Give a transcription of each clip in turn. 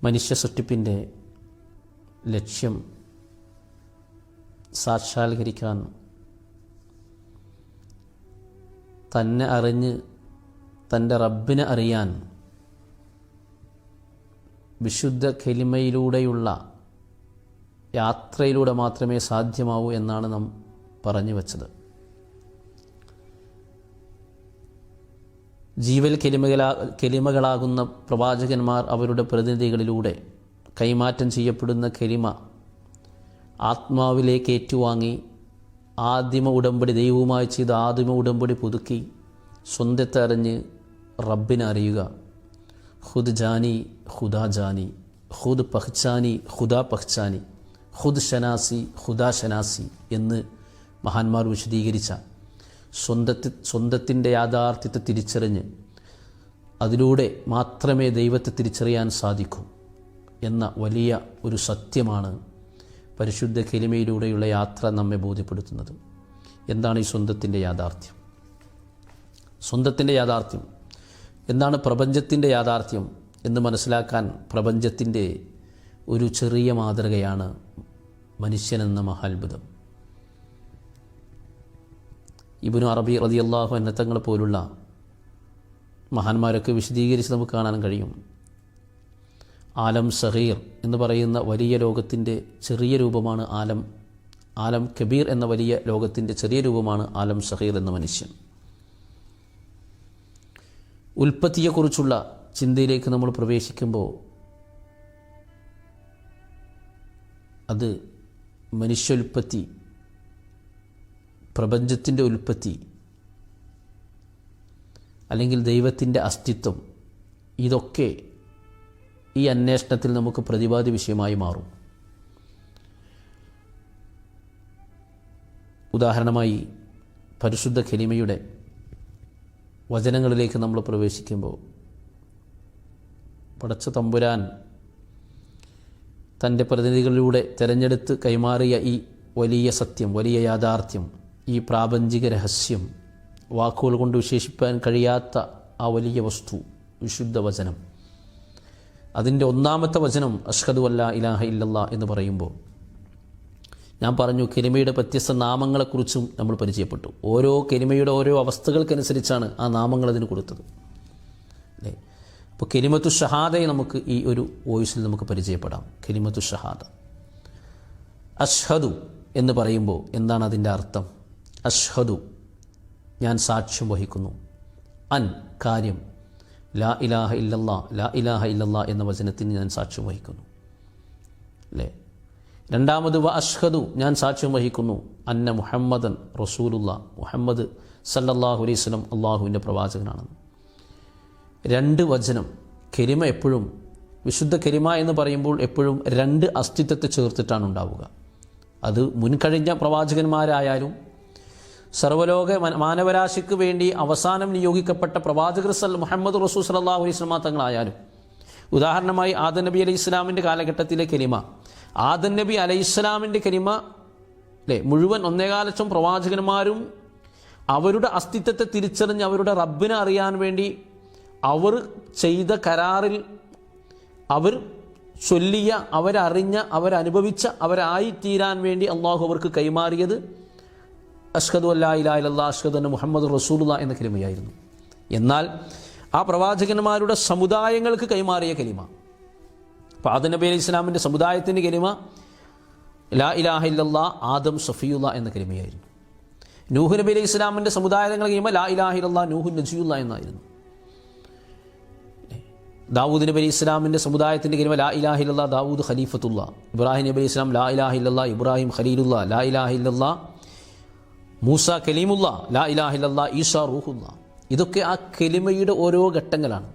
മനുഷ്യ സൃഷ്ടിപ്പിൻ്റെ ലക്ഷ്യം സാക്ഷാത്കരിക്കാൻ തന്നെ അറിഞ്ഞ് തൻ്റെ റബ്ബിനെ അറിയാൻ വിശുദ്ധ കലിമയിലൂടെയുള്ള യാത്രയിലൂടെ മാത്രമേ സാധ്യമാവൂ എന്നാണ് നാം പറഞ്ഞു വച്ചത്. ജീവൽ കലിമകളാകുന്ന പ്രവാചകന്മാർ അവരുടെ പ്രതിനിധികളിലൂടെ കൈമാറ്റം ചെയ്യപ്പെടുന്ന കലിമ ആത്മാവിലേക്ക് ഏറ്റുവാങ്ങി ആദിമ ഉടമ്പടി ദൈവവുമായി ചെയ്ത ആദിമ ഉടമ്പടി പുതുക്കി സ്വന്തത്തെ അറിഞ്ഞ് റബ്ബിനെ അറിയുക. ഖുദ് ജാനി ഖുദാ ജാനി, ഖുദ് പഹ്ചാനി ഖുദാ പഹ്ചാനി, ഖുദ് ഷനാസി ഖുദാ ഷനാസി എന്ന് മഹാന്മാർ വിശദീകരിച്ച സ്വന്തത്തിൻ്റെ യാഥാർത്ഥ്യത്തെ തിരിച്ചറിഞ്ഞ് അതിലൂടെ മാത്രമേ ദൈവത്തെ തിരിച്ചറിയാൻ സാധിക്കൂ എന്ന വലിയ ഒരു സത്യമാണ് പരിശുദ്ധ കലിമയിലൂടെയുള്ള യാത്ര നമ്മെ ബോധ്യപ്പെടുത്തുന്നത്. എന്താണ് ഈ സ്വന്തത്തിൻ്റെ യാഥാർത്ഥ്യം? സ്വന്തത്തിൻ്റെ യാഥാർത്ഥ്യം എന്താണ്? പ്രപഞ്ചത്തിൻ്റെ യാഥാർത്ഥ്യം എന്ന് മനസ്സിലാക്കാൻ പ്രപഞ്ചത്തിൻ്റെ ഒരു ചെറിയ മാതൃകയാണ് മനുഷ്യനെന്ന മഹാത്ഭുതം. ഇബ്നു അറബി റളിയല്ലാഹു അൻഹു തങ്ങളെ പോലുള്ള മഹാന്മാരൊക്കെ വിശദീകരിച്ച് നമുക്ക് കാണാൻ കഴിയും. ആലം സഗീർ എന്ന് പറയുന്ന വലിയ ലോകത്തിൻ്റെ ചെറിയ രൂപമാണ് ആലം കബീർ എന്ന വലിയ ലോകത്തിൻ്റെ ചെറിയ രൂപമാണ് ആലം സഗീർ എന്ന മനുഷ്യൻ. ഉൽപ്പത്തിയെക്കുറിച്ചുള്ള ചിന്തയിലേക്ക് നമ്മൾ പ്രവേശിക്കുമ്പോൾ അത് മനുഷ്യോൽപ്പത്തി, പ്രപഞ്ചത്തിൻ്റെ ഉൽപ്പത്തി അല്ലെങ്കിൽ ദൈവത്തിൻ്റെ അസ്തിത്വം, ഇതൊക്കെ ഈ അന്വേഷണത്തിൽ നമുക്ക് പ്രതിപാദ്യ വിഷയമായി മാറും. ഉദാഹരണമായി പരിശുദ്ധ കലിമയുടെ വചനങ്ങളിലേക്ക് നമ്മൾ പ്രവേശിക്കുമ്പോൾ പടച്ച തമ്പുരാൻ തൻ്റെ പ്രതിനിധികളിലൂടെ തിരഞ്ഞെടുത്ത് കൈമാറിയ ഈ വലിയ സത്യം, വലിയ യാഥാർത്ഥ്യം, ഈ പ്രാപഞ്ചിക രഹസ്യം, വാക്കുകൾ കൊണ്ട് വിശേഷിപ്പാൻ കഴിയാത്ത ആ വലിയ വസ്തു വിശുദ്ധ വചനം, അതിൻ്റെ ഒന്നാമത്തെ വചനം അഷ്ഹദു അല്ലാ ഇലാഹ ഇല്ലല്ലാ എന്ന് പറയുമ്പോൾ ഞാൻ പറഞ്ഞു, കലിമയുടെ വ്യത്യസ്ത നാമങ്ങളെക്കുറിച്ചും നമ്മൾ പരിചയപ്പെട്ടു. ഓരോ കലിമയുടെ ഓരോ അവസ്ഥകൾക്കനുസരിച്ചാണ് ആ നാമങ്ങൾ അതിന് കൊടുത്തത്, അല്ലേ? അപ്പോൾ കലിമത്തു ഷഹാദയെ നമുക്ക് ഈ ഒരു വോയിസിൽ നമുക്ക് പരിചയപ്പെടാം. കലിമത്തു ഷഹാദ, അഷ്ഹദു എന്ന് പറയുമ്പോൾ എന്താണ് അതിൻ്റെ അർത്ഥം? അഷ്ഹദു, ഞാൻ സാക്ഷ്യം വഹിക്കുന്നു. അൻ, കാര്യം. ലാ ഇലാഹ ഇല്ലല്ലാ, ലാ ഇലാഹ ഇല്ലല്ലാ എന്ന വചനത്തിന് ഞാൻ സാക്ഷ്യം വഹിക്കുന്നു, അല്ലേ? രണ്ടാമത് വ അഷ്ഹദു, ഞാൻ സാക്ഷ്യം വഹിക്കുന്നു അന്ന മുഹമ്മദൻ റസൂലുള്ള, മുഹമ്മദ് സല്ലല്ലാഹു അലൈഹി വസല്ലം അള്ളാഹുവിൻ്റെ പ്രവാചകനാണെന്ന്. രണ്ട് വചനം. കലിമ എപ്പോഴും, വിശുദ്ധ കലിമ എന്ന് പറയുമ്പോൾ എപ്പോഴും രണ്ട് അസ്തിത്വത്തെ ചേർത്തിട്ടാണ് ഉണ്ടാവുക. അത് മുൻകഴിഞ്ഞ പ്രവാചകന്മാരായാലും സർവ്വലോക മാനവരാശിക്ക് വേണ്ടി അവസാനം നിയോഗിക്കപ്പെട്ട പ്രവാചകർ മുഹമ്മദ് റസൂൽ സല്ലല്ലാഹു അലൈഹി വസല്ലം തങ്ങളായാലും. ഉദാഹരണമായി ആദം നബി അലൈഹി ഇസ്ലാമിൻ്റെ കാലഘട്ടത്തിലെ കലിമ, ആദം നബി അലൈഹി ഇസ്ലാമിൻ്റെ കലിമ, അല്ലേ? മുഴുവൻ 1.25 ലക്ഷം പ്രവാചകന്മാരും അവരുടെ അസ്തിത്വത്തെ തിരിച്ചറിഞ്ഞ് അവരുടെ റബ്ബിനെ അറിയാൻ വേണ്ടി അവർ ചെയ്ത കരാറിൽ അവർ ചൊല്ലിയ, അവരറിഞ്ഞ, അവരനുഭവിച്ച, അവരായിത്തീരാൻ വേണ്ടി അള്ളാഹു അവർക്ക് കൈമാറിയത് അഷ്ഹദു അല്ലാ ഇലാഹ ഇല്ലല്ലാഹ് അഷ്ഹദു അന്ന മുഹമ്മദ് റസൂലുള്ളാഹ് എന്ന കലിമയായിരുന്നു. എന്നാൽ ആ പ്രവാചകന്മാരുടെ സമുദായങ്ങൾക്ക് കൈമാറിയ കലിമ, അപ്പോൾ ആദം നബി അലൈഹി ഇസ്ലാമിൻ്റെ സമുദായത്തിൻ്റെ കലിമ ലാ ഇലാഹ ഇല്ലല്ലാഹ് ആദം സഫിയുല്ലാ എന്ന കലിമയായിരുന്നു. നൂഹ് നബി അലൈഹി ഇസ്ലാമിൻ്റെ സമുദായങ്ങളുടെ കലിമ ലാ ഇലാഹ ഇല്ലല്ലാഹ് നൂഹ് നജിയുല്ലാ എന്നായിരുന്നു. ദാവൂദ് നബി അലൈഹി ഇസ്ലാമിൻ്റെ സമുദായത്തിൻ്റെ കലിമ ലാ ഇലാഹ ഇല്ലല്ലാഹ് ദാവൂദ് ഖലീഫത്തുല്ലാ. ഇബ്രാഹിം നബി അലൈഹി ഇസ്ലാം ലാ ഇലാഹ ഇല്ലല്ലാഹ് ഇബ്രാഹിം ഖലീലുല്ലാ. ലാ ഇലാഹ ഇല്ലല്ലാഹ് മൂസ കലീമുല്ലാ. ലാ ഇലാഹ ഇല്ലല്ലാഹ് ഈസാ റൂഹുല്ലാ. ഇതൊക്കെ ആ കലിമയുടെ ഓരോ ഘട്ടങ്ങളാണ്.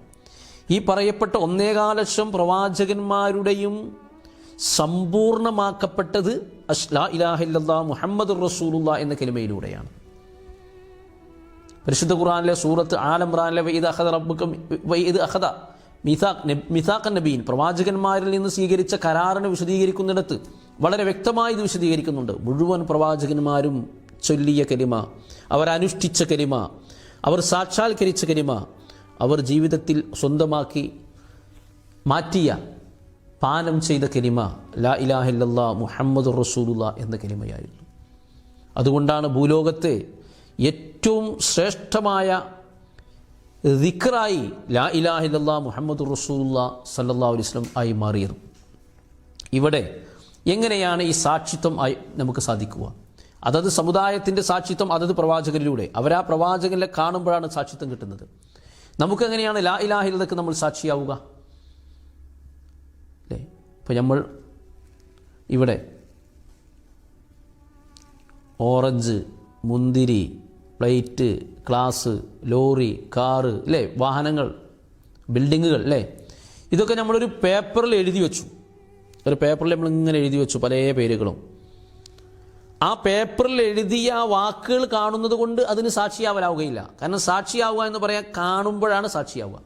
ഈ പറയപ്പെട്ട 1.25 ലക്ഷം പ്രവാചകന്മാരുടെയും സമ്പൂർണ്ണമാക്കപ്പെട്ടത് ലാ ഇലാഹ ഇല്ലല്ലാഹ് മുഹമ്മദുർ റസൂലുള്ളാഹ് എന്ന കലിമയിലൂടെയാണ്. പരിശുദ്ധ ഖുർആനിലെ സൂറത്ത് ആൽ ഇംറാനിലെ വഇദ് അഖദ മിസാഖൻ നബീൻ, പ്രവാചകന്മാരിൽ നിന്ന് സ്വീകരിച്ച കരാറിനെ വിശദീകരിക്കുന്നിടത്ത് വളരെ വ്യക്തമായി ഇത് വിശദീകരിക്കുന്നുണ്ട്. മുഴുവൻ പ്രവാചകന്മാരും ചൊല്ലിയ കലിമ, അവരനുഷ്ഠിച്ച കലിമ, അവർ സാക്ഷാത്കരിച്ച കലിമ, അവർ ജീവിതത്തിൽ സ്വന്തമാക്കി മാറ്റിയ പാനം ചെയ്ത കലിമ ലാ ഇലാഹ ഇല്ലല്ലാഹ് മുഹമ്മദുർ റസൂലുള്ളാഹ് എന്ന കലിമയായിരുന്നു. അതുകൊണ്ടാണ് ഭൂലോകത്തെ ഏറ്റവും ശ്രേഷ്ഠമായ ദിക്റായി ലാ ഇലാഹ ഇല്ലല്ലാഹ് മുഹമ്മദുർ റസൂലുള്ളാഹി സ്വല്ലല്ലാഹു അലൈഹി വസല്ലം ആയി മാറിയത്. ഇവിടെ എങ്ങനെയാണ് ഈ സാക്ഷിത്വം ആയി നമുക്ക് സാധിക്കുക? അതത് സമുദായത്തിൻ്റെ സാക്ഷിത്വം അതത് പ്രവാചകരിലൂടെ, അവരാ പ്രവാചകനെ കാണുമ്പോഴാണ് സാക്ഷിത്വം കിട്ടുന്നത്. നമുക്കെങ്ങനെയാണ് ലാ ഇലാഹ ഇല്ലല്ലാഹ്ക്ക് നമ്മൾ സാക്ഷിയാവുക? അല്ലേ? ഇപ്പോൾ നമ്മൾ ഇവിടെ ഓറഞ്ച്, മുന്തിരി, പ്ലേറ്റ്, ഗ്ലാസ്, ലോറി, കാറ്, അല്ലേ, വാഹനങ്ങൾ, ബിൽഡിങ്ങുകൾ, അല്ലേ, ഇതൊക്കെ നമ്മളൊരു പേപ്പറിൽ എഴുതി വെച്ചു. ഒരു പേപ്പറിൽ നമ്മളിങ്ങനെ എഴുതി വെച്ചു പല പേരുകളും. ആ പേപ്പറിൽ എഴുതിയ ആ വാക്കുകൾ കാണുന്നത് കൊണ്ട് അതിന് സാക്ഷിയാവലാവുകയില്ല. കാരണം സാക്ഷിയാവുക എന്ന് പറയാൻ കാണുമ്പോഴാണ് സാക്ഷിയാവുക.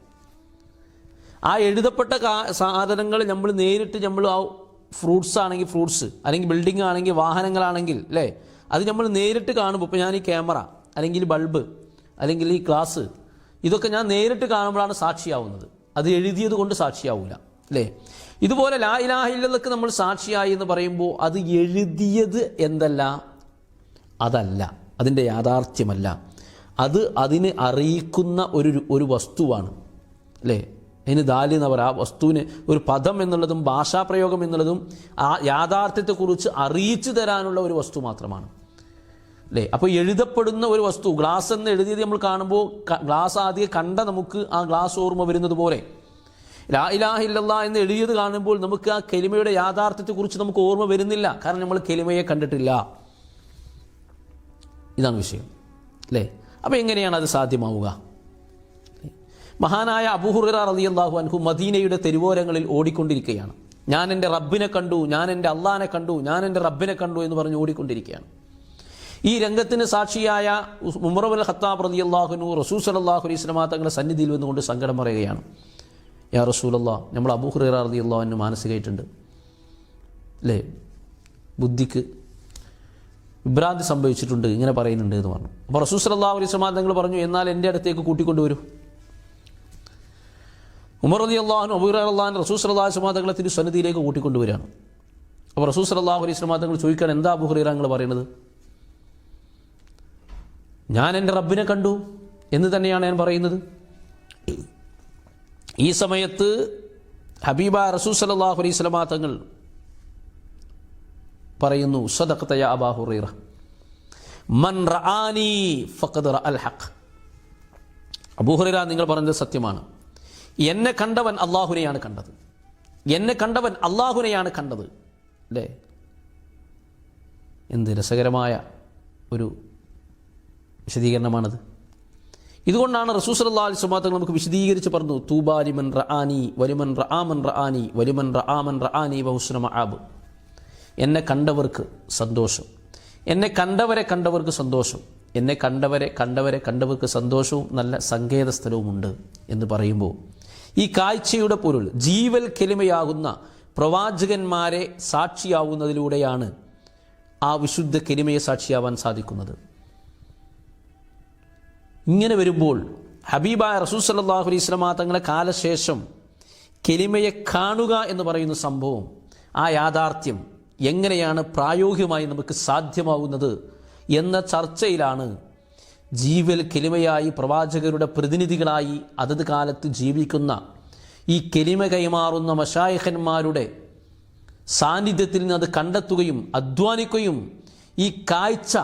ആ എഴുതപ്പെട്ട സാധനങ്ങൾ നമ്മൾ നേരിട്ട് നമ്മൾ ആ ഫ്രൂട്ട്സ് ആണെങ്കിൽ ഫ്രൂട്ട്സ്, അല്ലെങ്കിൽ ബിൽഡിംഗ് ആണെങ്കിൽ വാഹനങ്ങളാണെങ്കിൽ, അല്ലേ, അത് നമ്മൾ നേരിട്ട് കാണുമ്പോൾ, ഇപ്പോൾ ഞാൻ ഈ ക്യാമറ അല്ലെങ്കിൽ ബൾബ് അല്ലെങ്കിൽ ഈ ഗ്ലാസ്, ഇതൊക്കെ ഞാൻ നേരിട്ട് കാണുമ്പോഴാണ് സാക്ഷിയാവുന്നത്. അത് എഴുതിയത് കൊണ്ട് സാക്ഷിയാവില്ല, അല്ലേ? ഇതുപോലെ ലാ ഇലാഹ ഇല്ലല്ലാഹ്ക്ക് നമ്മൾ സാക്ഷിയായി എന്ന് പറയുമ്പോൾ അത് എഴുതിയത് എന്തല്ല, അതല്ല, അതിൻ്റെ യാഥാർത്ഥ്യമല്ല, അത് അതിനെ അറിയിക്കുന്ന ഒരു വസ്തുവാണ്, അല്ലേ? അതിന് ദാലി എന്ന് പറയുക, ആ വസ്തുവിന് ഒരു പദം എന്നുള്ളതും ഭാഷാപ്രയോഗം എന്നുള്ളതും ആ യാഥാർത്ഥ്യത്തെക്കുറിച്ച് അറിയിച്ചു തരാനുള്ള ഒരു വസ്തു മാത്രമാണ്, അല്ലേ? അപ്പോൾ എഴുതപ്പെടുന്ന ഒരു വസ്തു, ഗ്ലാസ് എന്ന് എഴുതിയത് നമ്മൾ കാണുമ്പോൾ ഗ്ലാസ് ആദ്യം കണ്ട നമുക്ക് ആ ഗ്ലാസ് ഓർമ്മ വരുന്നത് പോലെ ലാ ഇലാഹ ഇല്ലല്ലാഹ് എന്ന് എഴുതിയത് കാണുമ്പോൾ നമുക്ക് ആ കലിമയുടെ യാഥാർത്ഥ്യത്തെക്കുറിച്ച് നമുക്ക് ഓർമ്മ വരുന്നില്ല. കാരണം നമ്മൾ കലിമയെ കണ്ടിട്ടില്ല. ഇതാണ് വിഷയം, അല്ലേ? അപ്പോൾ എങ്ങനെയാണ് അത് സാധ്യമാവുക? മഹാനായ അബൂ ഹുറൈറ റളിയല്ലാഹു അൻഹു മദീനയുടെ തെരുവോരങ്ങളിൽ ഓടിക്കൊണ്ടിരിക്കുകയാണ്. ഞാൻ എൻ്റെ റബ്ബിനെ കണ്ടു, ഞാൻ എൻ്റെ അള്ളാഹിനെ കണ്ടു, ഞാൻ എൻ്റെ റബ്ബിനെ കണ്ടു എന്ന് പറഞ്ഞ് ഓടിക്കൊണ്ടിരിക്കുകയാണ്. ഈ രംഗത്തിന് സാക്ഷിയായ ഉമർ ഇബ്നുൽ ഖത്താബ് റളിയല്ലാഹു അൻഹു റസൂൽ സ്വല്ലല്ലാഹു അലൈഹി വസല്ലം തങ്ങളുടെ സന്നിധിയിൽ വന്നുകൊണ്ട് സങ്കടം പറയുകയാണ്. യാ റസൂലല്ലാഹ്, നമ്മൾ അബൂ ഹുറൈറ റളിയല്ലാഹു അൻഹു മാനസികമായിട്ടുണ്ട്, അല്ലേ, ബുദ്ധിക്ക് വിഭ്രാന്തി സംഭവിച്ചിട്ടുണ്ട്, ഇങ്ങനെ പറയുന്നുണ്ട് എന്ന് പറഞ്ഞു. അപ്പോൾ റസൂൽ സ്വല്ലല്ലാഹു അലൈഹി വസല്ലം തങ്ങൾ പറഞ്ഞു, എന്നാൽ എൻ്റെ അടുത്തേക്ക് കൂട്ടിക്കൊണ്ടുവരൂ. ഉമർ റളിയല്ലാഹു അൻഹു അബൂ ഹുറൈറ റളിയല്ലാഹു അൻഹു റസൂൽ സ്വല്ലല്ലാഹു അലൈഹി വസല്ലം തങ്ങളെ സന്നിധിയിലേക്ക് കൂട്ടിക്കൊണ്ടുവരികയാണ്. അപ്പോൾ റസൂൽ സ്വല്ലല്ലാഹു അലൈഹി വസല്ലം തങ്ങൾ ചോദിക്കാൻ, എന്താ അബൂ ഹുറൈറ നിങ്ങൾ പറയുന്നത്? ഞാൻ എൻ്റെ റബ്ബിനെ കണ്ടു എന്ന് തന്നെയാണ് ഞാൻ പറയുന്നത്. ഈ സമയത്ത് ഹബീബ റസൂൽ സല്ലല്ലാഹു അലൈഹി വസല്ലം തങ്ങൾ പറയുന്നു, സദഖത യാ അബൂ ഹുറൈറ, മൻ റആനി ഫഖദ് റഅൽ ഹഖ്. അബൂ ഹുറൈറ, നിങ്ങൾ പറഞ്ഞത് സത്യമാണ്. എന്നെ കണ്ടവൻ അല്ലാഹുവിനെയാണ് കണ്ടത്, എന്നെ കണ്ടവൻ അല്ലാഹുവിനെയാണ് കണ്ടത്, അല്ലേ? എന്ത് രസകരമായ ഒരു വിശദീകരണമാണത്. ഇതുകൊണ്ടാണ് റസൂൽ സല്ലല്ലാഹു അലൈഹി വസല്ലം നമുക്ക് വിശദീകരിച്ച് പറഞ്ഞു, തൂബാ ലിമൻ റആനി വലിമൻ റആമൻ റആനി വലിമൻ റആമൻ റആനി വഹുസ്ന മആബ്. എന്നെ കണ്ടവർക്ക് സന്തോഷം, എന്നെ കണ്ടവരെ കണ്ടവർക്ക് സന്തോഷം, എന്നെ കണ്ടവർക്ക് സന്തോഷവും നല്ല സങ്കേത സ്ഥലവുമുണ്ട് എന്ന് പറയുമ്പോൾ ഈ കാഴ്ചയുടെ പൊരുൾ ജീവൽ കെലിമയാകുന്ന പ്രവാചകന്മാരെ സാക്ഷിയാവുന്നതിലൂടെയാണ് ആ വിശുദ്ധ കെലിമയെ സാക്ഷിയാവാൻ സാധിക്കുന്നത്. ഇങ്ങനെ വരുമ്പോൾ ഹബീബായ റസൂൽ സല്ലല്ലാഹു അലൈഹി വസല്ലം തങ്ങളെ കാലശേഷം കെലിമയെ കാണുക എന്ന് പറയുന്ന സംഭവം, ആ യാഥാർത്ഥ്യം എങ്ങനെയാണ് പ്രായോഗികമായി നമുക്ക് സാധ്യമാവുന്നത് എന്ന ചർച്ചയിലാണ് ജീവൽ കെലിമയായി പ്രവാചകരുടെ പ്രതിനിധികളായി അതത് കാലത്ത് ജീവിക്കുന്ന ഈ കെലിമ കൈമാറുന്ന മശായിഖന്മാരുടെ സാന്നിധ്യത്തിൽ നിന്ന് അത് കണ്ടെത്തുകയും അധ്വാനിക്കുകയും ഈ കാഴ്ച,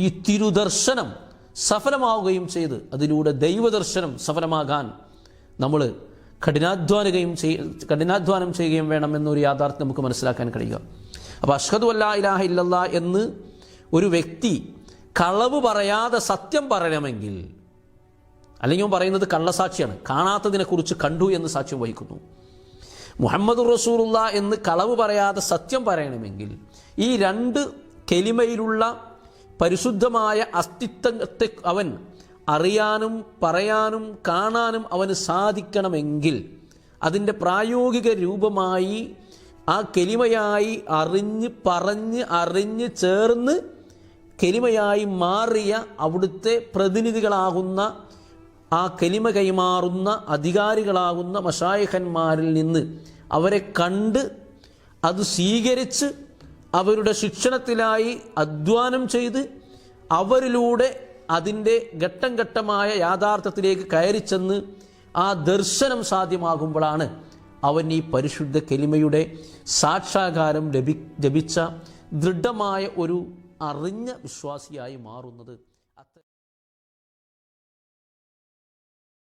ഈ തിരുദർശനം സഫലമാവുകയും ചെയ്ത് അതിലൂടെ ദൈവദർശനം സഫലമാകാൻ നമ്മൾ കഠിനാധ്വാനം ചെയ്യുകയും വേണമെന്നൊരു യാഥാർത്ഥ്യം നമുക്ക് മനസ്സിലാക്കാൻ കഴിയുക. അപ്പോൾ അഷ്ഹദു അല്ലാ ഇലാഹ ഇല്ലല്ലാഹ് എന്ന് ഒരു വ്യക്തി കളവ് പറയാതെ സത്യം പറയണമെങ്കിൽ, അല്ലെങ്കിൽ അവൻ പറയുന്നത് കള്ളസാക്ഷിയാണ്, കാണാത്തതിനെക്കുറിച്ച് കണ്ടു എന്ന് സാക്ഷ്യം വഹിക്കുന്നു. മുഹമ്മദുർ റസൂലുള്ളാഹ് എന്ന് കളവ് പറയാതെ സത്യം പറയണമെങ്കിൽ ഈ രണ്ട് കെലിമയിലുള്ള പരിശുദ്ധമായ അസ്തിത്വത്തെ അവൻ അറിയാനും പറയാനും കാണാനും അവന് സാധിക്കണമെങ്കിൽ അതിൻ്റെ പ്രായോഗിക രൂപമായി ആ കെലിമയായി അറിഞ്ഞ് ചേർന്ന് കെലിമയായി മാറിയ അവിടുത്തെ പ്രതിനിധികളാകുന്ന ആ കെലിമ കൈമാറുന്ന അധികാരികളാകുന്ന മശായിഖന്മാരിൽ നിന്ന് അവരെ കണ്ട് അത് സ്വീകരിച്ച് അവരുടെ ശിക്ഷണത്തിലായി അധ്വാനം ചെയ്ത് അവരിലൂടെ അതിൻ്റെ ഘട്ടം ഘട്ടമായ യാഥാർത്ഥ്യത്തിലേക്ക് കയറിച്ചെന്ന് ആ ദർശനം സാധ്യമാകുമ്പോഴാണ് അവൻ ഈ പരിശുദ്ധ കലിമയുടെ സാക്ഷാത്കാരം ലഭിച്ച ദൃഢമായ ഒരു അറിഞ്ഞ വിശ്വാസിയായി മാറുന്നത്.